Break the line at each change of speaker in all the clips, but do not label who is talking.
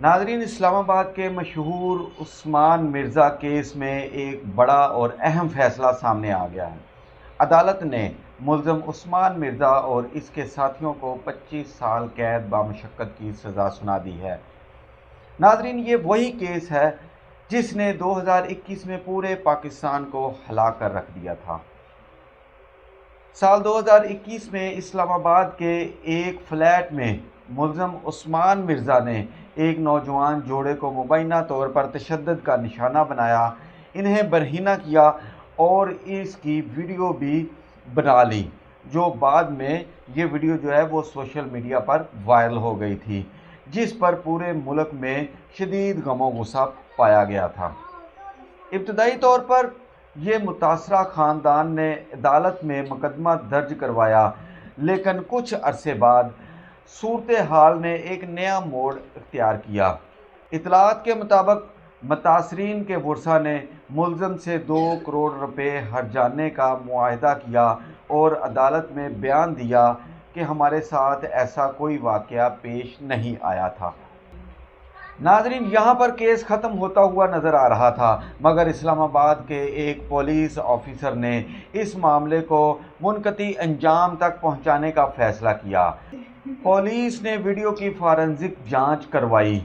ناظرین، اسلام آباد کے مشہور عثمان مرزا کیس میں ایک بڑا اور اہم فیصلہ سامنے آ گیا ہے۔ عدالت نے ملزم عثمان مرزا اور اس کے ساتھیوں کو 25 سال قید بامشقت کی سزا سنا دی ہے۔ ناظرین، یہ وہی کیس ہے جس نے 2021 میں پورے پاکستان کو ہلا کر رکھ دیا تھا۔ سال 2021 میں اسلام آباد کے ایک فلیٹ میں ملزم عثمان مرزا نے ایک نوجوان جوڑے کو مبینہ طور پر تشدد کا نشانہ بنایا، انہیں برہنہ کیا اور اس کی ویڈیو بھی بنا لی، جو بعد میں یہ ویڈیو جو ہے وہ سوشل میڈیا پر وائرل ہو گئی تھی، جس پر پورے ملک میں شدید غم و غصہ پایا گیا تھا۔ ابتدائی طور پر یہ متاثرہ خاندان نے عدالت میں مقدمہ درج کروایا، لیکن کچھ عرصے بعد صورتحال نے ایک نیا موڑ اختیار کیا۔ اطلاعات کے مطابق متاثرین کے ورثاء نے ملزم سے 2 کروڑ روپے ہرجانے کا معاہدہ کیا اور عدالت میں بیان دیا کہ ہمارے ساتھ ایسا کوئی واقعہ پیش نہیں آیا تھا۔ ناظرین، یہاں پر کیس ختم ہوتا ہوا نظر آ رہا تھا، مگر اسلام آباد کے ایک پولیس آفیسر نے اس معاملے کو منقطع انجام تک پہنچانے کا فیصلہ کیا۔ پولیس نے ویڈیو کی فورینسک جانچ کروائی۔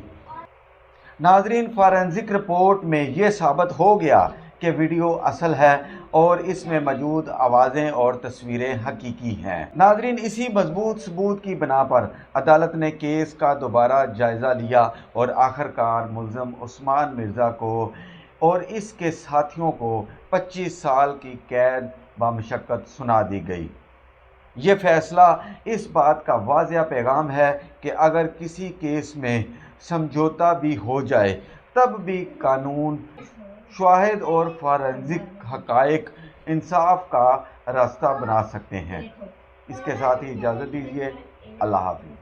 ناظرین، فورینسک رپورٹ میں یہ ثابت ہو گیا کہ ویڈیو اصل ہے اور اس میں موجود آوازیں اور تصویریں حقیقی ہیں۔ ناظرین، اسی مضبوط ثبوت کی بنا پر عدالت نے کیس کا دوبارہ جائزہ لیا اور آخرکار ملزم عثمان مرزا کو اور اس کے ساتھیوں کو 25 سال کی قید بامشقت سنا دی گئی۔ یہ فیصلہ اس بات کا واضح پیغام ہے کہ اگر کسی کیس میں سمجھوتہ بھی ہو جائے تب بھی قانون، شواہد اور فورینسک حقائق انصاف کا راستہ بنا سکتے ہیں۔ اس کے ساتھ ہی اجازت دیجیے۔ اللہ حافظ۔